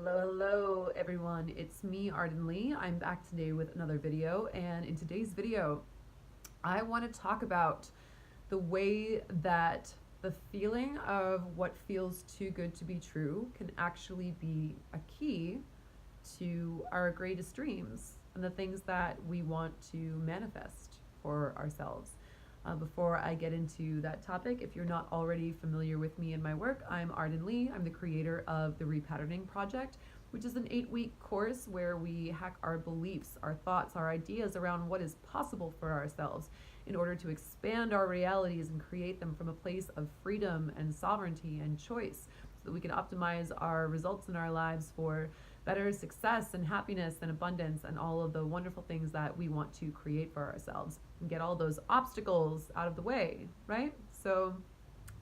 Hello, everyone. It's me, Arden Lee. I'm back today with another video, and in today's video, I want to talk about the way that the feeling of what feels too good to be true can actually be a key to our greatest dreams and the things that we want to manifest for ourselves. Before I get into that topic, if you're not already familiar with me and my work, I'm Arden Lee. I'm the creator of the Repatterning Project, which is an 8-week course where we hack our beliefs, our thoughts, our ideas around what is possible for ourselves in order to expand our realities and create them from a place of freedom and sovereignty and choice so that we can optimize our results in our lives for better success and happiness and abundance and all of the wonderful things that we want to create for ourselves and get all those obstacles out of the way, right? So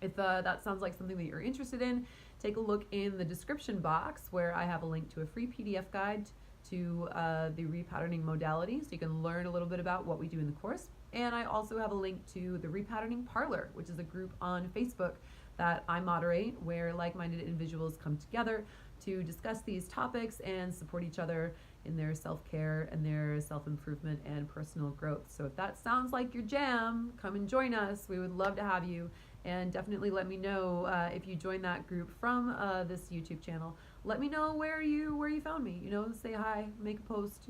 if that sounds like something that you're interested in, take a look in the description box where I have a link to a free PDF guide to the repatterning modality, so you can learn a little bit about what we do in the course. And I also have a link to the Repatterning Parlor, which is a group on Facebook that I moderate where like-minded individuals come together to discuss these topics and support each other in their self-care and their self-improvement and personal growth. So if that sounds like your jam, come and join us. We would love to have you. And definitely let me know if you join that group from this YouTube channel. Let me know where you found me. Say hi, make a post.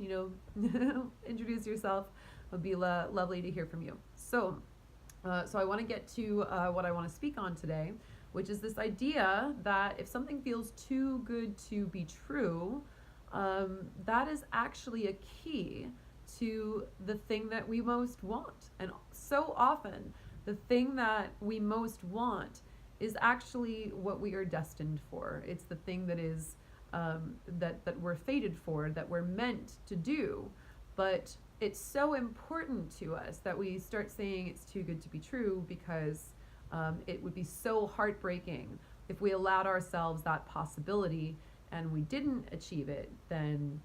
Introduce yourself. It would be lovely to hear from you. So I want to get to what I want to speak on today, which is this idea that if something feels too good to be true, that is actually a key to the thing that we most want. And so often, the thing that we most want is actually what we are destined for. It's the thing that is that we're fated for, that we're meant to do. But it's so important to us that we start saying it's too good to be true because it would be so heartbreaking if we allowed ourselves that possibility and we didn't achieve it. Then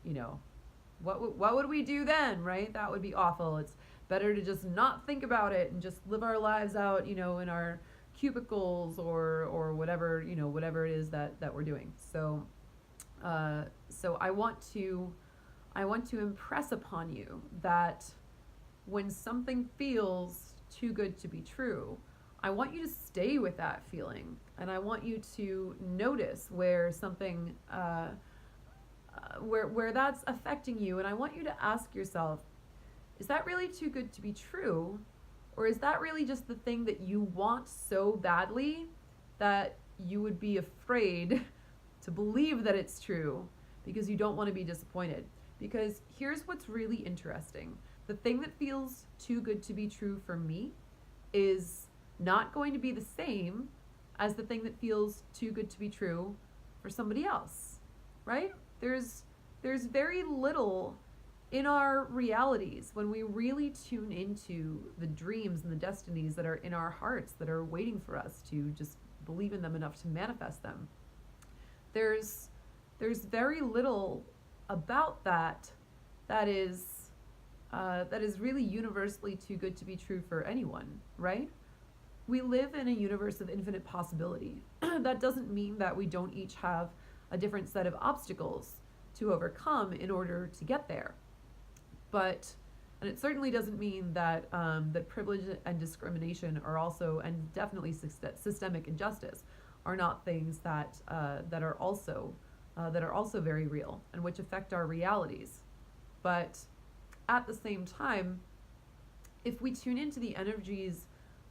what would we do then, right? That would be awful. It's better to just not think about it and just live our lives out, in our cubicles or whatever, whatever it is that we're doing. So I want to impress upon you that when something feels too good to be true, I want you to stay with that feeling, and I want you to notice where something where that's affecting you, and I want you to ask yourself, is that really too good to be true? Or is that really just the thing that you want so badly that you would be afraid to believe that it's true because you don't want to be disappointed? Because here's what's really interesting. The thing that feels too good to be true for me is not going to be the same as the thing that feels too good to be true for somebody else, right? There's very little in our realities when we really tune into the dreams and the destinies that are in our hearts that are waiting for us to just believe in them enough to manifest them. There's very little about that is really universally too good to be true for anyone, right? We live in a universe of infinite possibility. That doesn't mean that we don't each have a different set of obstacles to overcome in order to get there. And it certainly doesn't mean that that privilege and discrimination are also, and definitely systemic injustice, are not things that are also very real and which affect our realities. But at the same time, if we tune into the energies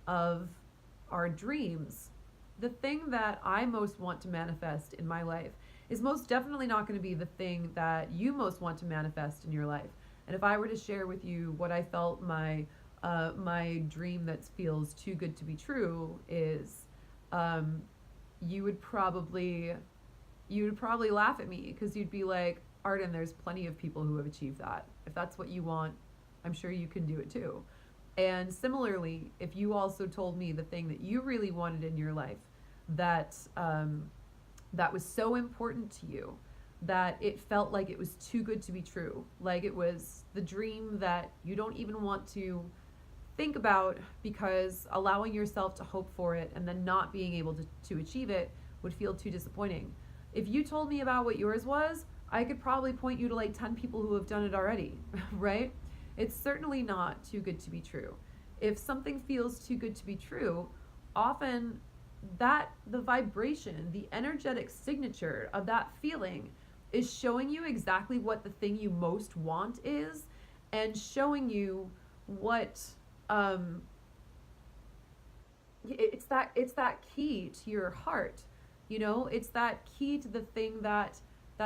of our dreams, the thing that I most want to manifest in my life is most definitely not going to be the thing that you most want to manifest in your life. And if I were to share with you what I felt my dream that feels too good to be true is, you would probably laugh at me because you'd be like, Arden, there's plenty of people who have achieved that. If that's what you want, I'm sure you can do it too. And similarly, if you also told me the thing that you really wanted in your life, that was so important to you, that it felt like it was too good to be true, like it was the dream that you don't even want to think about because allowing yourself to hope for it and then not being able to achieve it would feel too disappointing. If you told me about what yours was, I could probably point you to like 10 people who have done it already, right? It's certainly not too good to be true. If something feels too good to be true, often that the vibration, the energetic signature of that feeling is showing you exactly what the thing you most want is, and showing you what um, it's that key to your heart. It's that key to the thing that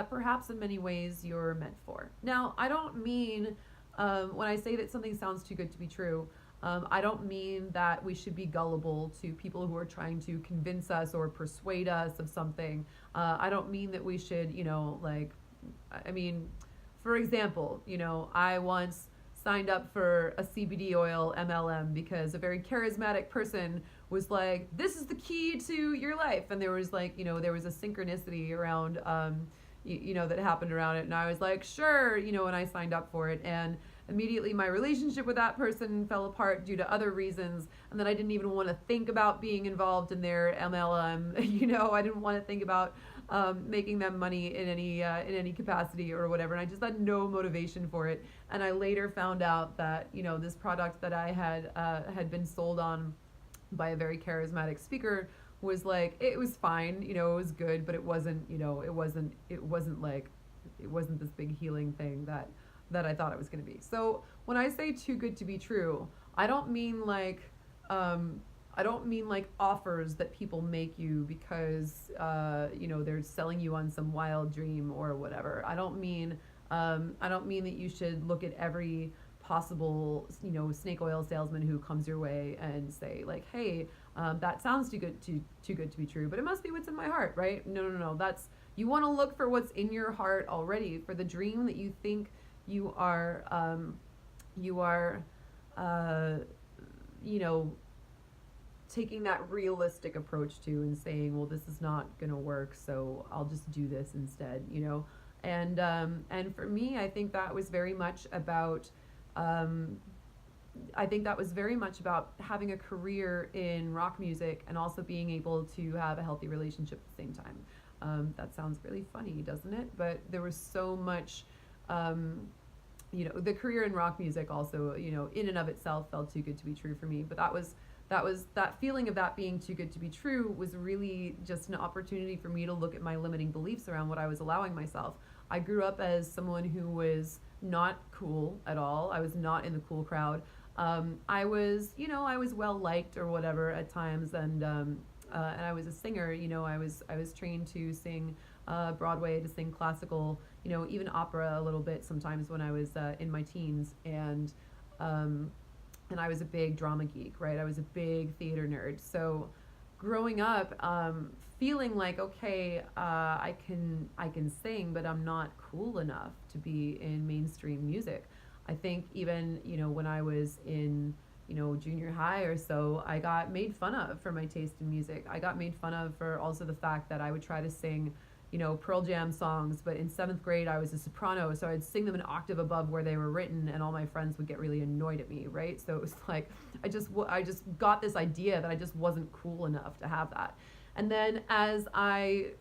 perhaps in many ways you're meant for. Now, I don't mean, when I say that something sounds too good to be true, I don't mean that we should be gullible to people who are trying to convince us or persuade us of something. I don't mean that we should, I mean, for example, I once signed up for a CBD oil MLM because a very charismatic person was like, this is the key to your life. And there was like, there was a synchronicity around, that happened around it. And I was like, sure, and I signed up for it. And immediately my relationship with that person fell apart due to other reasons. And then I didn't even want to think about being involved in their MLM. I didn't want to think about making them money in any capacity or whatever. And I just had no motivation for it. And I later found out that, this product that I had been sold on by a very charismatic speaker was like, it was fine, it was good, but it wasn't this big healing thing that I thought it was going to be. So when I say too good to be true, I don't mean like offers that people make you because they're selling you on some wild dream or whatever. I don't mean that you should look at every possible snake oil salesman who comes your way and say like, hey, that sounds too good to be true, but it must be what's in my heart, right? No. That's, you want to look for what's in your heart already, for the dream that you think you are taking that realistic approach to, and saying, well, this is not gonna work, so I'll just do this instead. And for me, I think that was very much about having a career in rock music and also being able to have a healthy relationship at the same time. That sounds really funny, doesn't it? But there was so much, the career in rock music also, in and of itself felt too good to be true for me. But that feeling of that being too good to be true was really just an opportunity for me to look at my limiting beliefs around what I was allowing myself. I grew up as someone who was not cool at all. I was not in the cool crowd. I was well liked or whatever at times, and I was a singer. I was trained to sing Broadway, to sing classical, even opera a little bit sometimes when I was in my teens, and I was a big drama geek, right? I was a big theater nerd. So growing up, feeling like, okay, I can sing, but I'm not cool enough to be in mainstream music. I think even, when I was in, junior high or so, I got made fun of for my taste in music. I got made fun of for also the fact that I would try to sing, Pearl Jam songs, but in 7th grade I was a soprano, so I'd sing them an octave above where they were written, and all my friends would get really annoyed at me, right? So it was like, I just got this idea that I just wasn't cool enough to have that. And then as I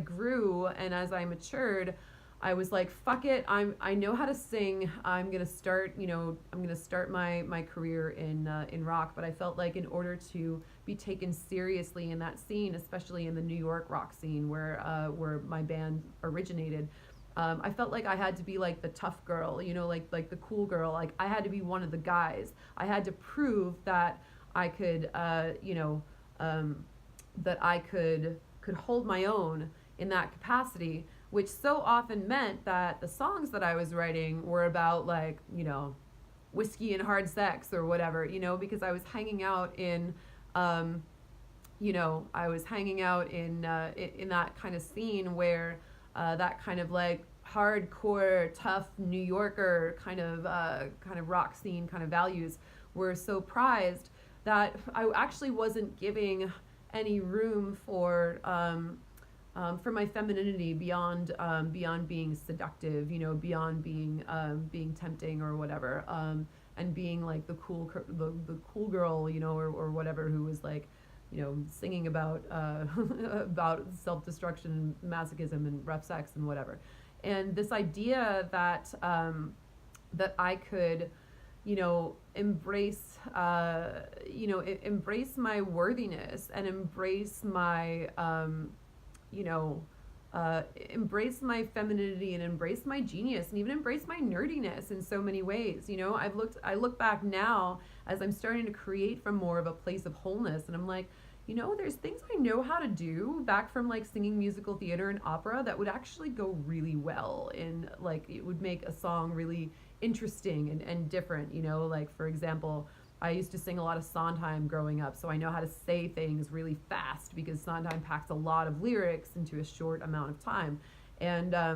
grew and as I matured, I was like, fuck it, I know how to sing. I'm gonna start my career in rock. But I felt like in order to be taken seriously in that scene, especially in the New York rock scene where my band originated, I felt like I had to be like the tough girl, like the cool girl. Like I had to be one of the guys. I had to prove that I could, that I could hold my own in that capacity, which so often meant that the songs that I was writing were about like, whiskey and hard sex or whatever, because I was hanging out in, I was hanging out in that kind of scene where that kind of like hardcore, tough New Yorker kind of rock scene kind of values were so prized that I actually wasn't giving any room for my femininity beyond being seductive, beyond being tempting or whatever, and being like the cool girl, or whatever, who was like singing about about self-destruction and masochism and rough sex and whatever. And this idea that that I could, embrace, embrace my worthiness and embrace my, you know, embrace my femininity and embrace my genius and even embrace my nerdiness in so many ways. I look back now as I'm starting to create from more of a place of wholeness, and I'm like, there's things I know how to do back from like singing musical theater and opera that would actually go really well in, like, it would make a song really interesting and different, like, for example, I used to sing a lot of Sondheim growing up, so I know how to say things really fast because Sondheim packs a lot of lyrics into a short amount of time. And I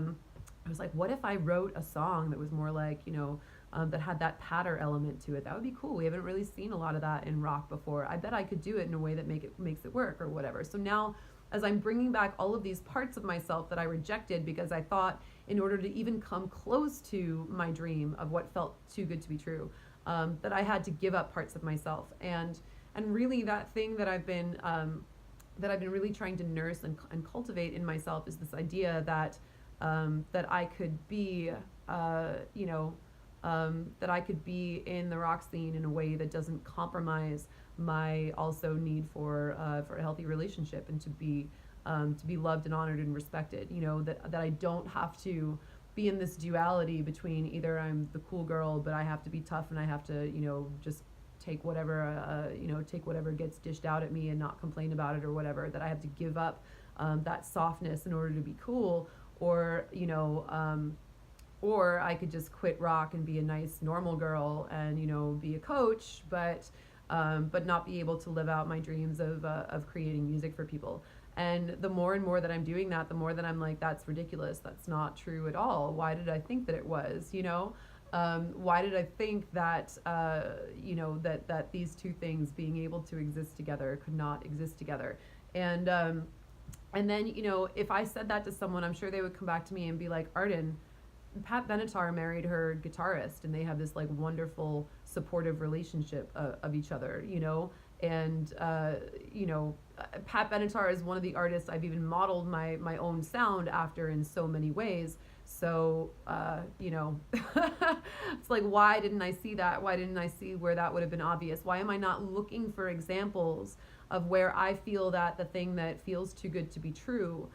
was like, what if I wrote a song that was more like, that had that patter element to it? That would be cool. We haven't really seen a lot of that in rock before. I bet I could do it in a way that makes it work or whatever. So now, as I'm bringing back all of these parts of myself that I rejected because I thought in order to even come close to my dream of what felt too good to be true, that I had to give up parts of myself. And really that thing that I've been really trying to nurse and cultivate in myself is this idea that that I could be, that I could be in the rock scene in a way that doesn't compromise my also need for a healthy relationship, and to be loved and honored and respected. That I don't have to be in this duality between either I'm the cool girl, but I have to be tough and I have to, just take whatever gets dished out at me and not complain about it or whatever, that I have to give up that softness in order to be cool, or, or I could just quit rock and be a nice normal girl and, be a coach, but not be able to live out my dreams of creating music for people. And the more and more that I'm doing that, the more that I'm like, that's ridiculous. That's not true at all. Why did I think that it was, why did I think that, that these two things being able to exist together could not exist together? And then, if I said that to someone, I'm sure they would come back to me and be like, Arden, Pat Benatar married her guitarist and they have this like wonderful supportive relationship of each other, and Pat Benatar is one of the artists I've even modeled my own sound after in so many ways. So it's like, why didn't I see that? Why didn't I see where that would have been obvious? Why am I not looking for examples of where I feel that the thing that feels too good to be true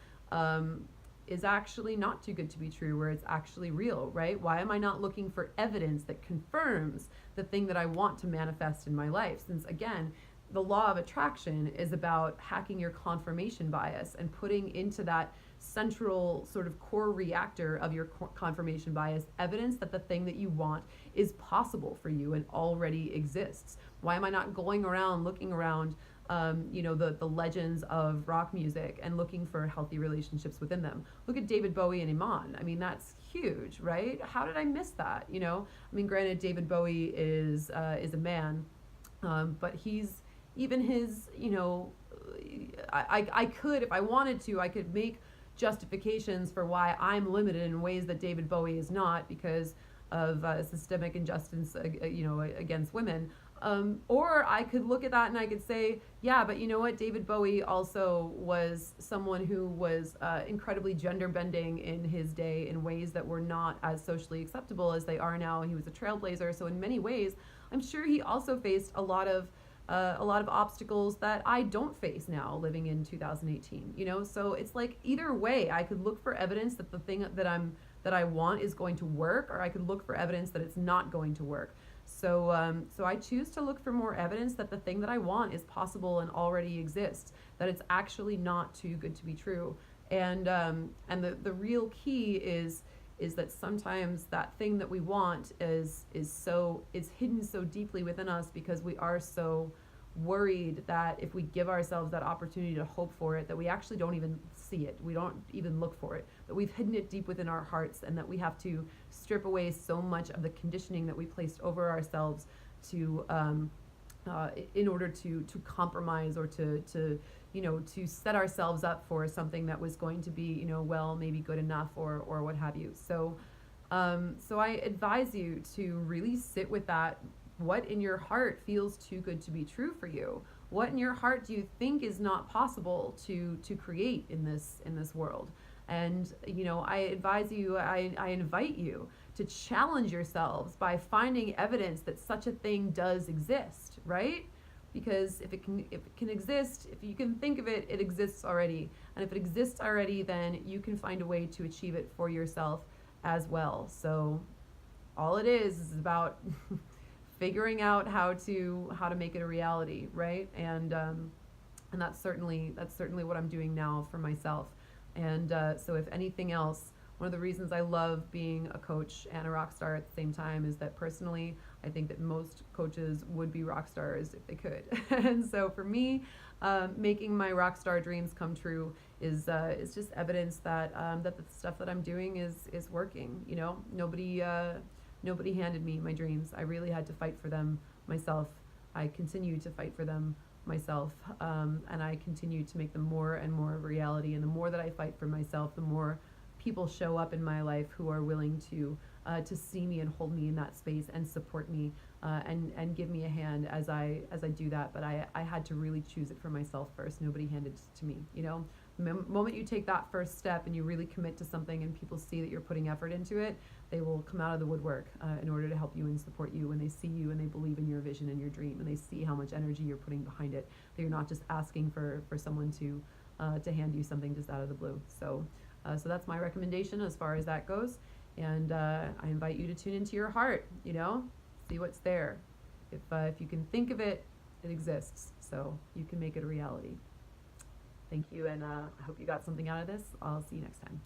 is actually not too good to be true, where it's actually real, right? Why am I not looking for evidence that confirms the thing that I want to manifest in my life? Since, again, the law of attraction is about hacking your confirmation bias and putting into that central sort of core reactor of your confirmation bias evidence that the thing that you want is possible for you and already exists. Why am I not going around looking around the legends of rock music and looking for healthy relationships within them? Look at David Bowie and Iman. I mean, that's huge, right? How did I miss that? Granted, David Bowie is a man, but he's even his, I could, if I wanted to, I could make justifications for why I'm limited in ways that David Bowie is not, because of systemic injustice, against women. Or I could look at that and I could say, yeah, but you know what? David Bowie also was someone who was incredibly gender bending in his day in ways that were not as socially acceptable as they are now. He was a trailblazer. So in many ways, I'm sure he also faced a lot of obstacles that I don't face now living in 2018, So it's like, either way, I could look for evidence that the thing that I want is going to work, or I could look for evidence that it's not going to work. So I choose to look for more evidence that the thing that I want is possible and already exists, that it's actually not too good to be true. And the real key is that sometimes that thing that we want is hidden so deeply within us because we are so worried that if we give ourselves that opportunity to hope for it, that we actually don't even see it, we don't even look for it, that we've hidden it deep within our hearts, and that we have to strip away so much of the conditioning that we placed over ourselves to in order to compromise or to set ourselves up for something that was going to be maybe good enough or what have you. So I advise you to really sit with that. What in your heart feels too good to be true for you? What in your heart do you think is not possible to create in this world? And I advise you, I invite you to challenge yourselves by finding evidence that such a thing does exist, right? Because if it can exist, if you can think of it, it exists already. And if it exists already, then you can find a way to achieve it for yourself as well. So all it is about figuring out how to make it a reality, right? And that's certainly what I'm doing now for myself. And so if anything else, one of the reasons I love being a coach and a rock star at the same time is that personally, I think that most coaches would be rock stars if they could. And so for me, making my rock star dreams come true is just evidence that that the stuff that I'm doing is working. Nobody handed me my dreams. I really had to fight for them myself. I continue to fight for them myself, and I continue to make them more and more a reality. And the more that I fight for myself, the more people show up in my life who are willing to see me and hold me in that space and support me, and give me a hand as I do that. But I had to really choose it for myself first. Nobody handed it to me. The moment you take that first step and you really commit to something and people see that you're putting effort into it, they will come out of the woodwork in order to help you and support you. When they see you and they believe in your vision and your dream and they see how much energy you're putting behind it, that you're not just asking for someone to hand you something just out of the blue. So that's my recommendation as far as that goes. And I invite you to tune into your heart, see what's there. If you can think of it, it exists. So you can make it a reality. Thank you, and I hope you got something out of this. I'll see you next time.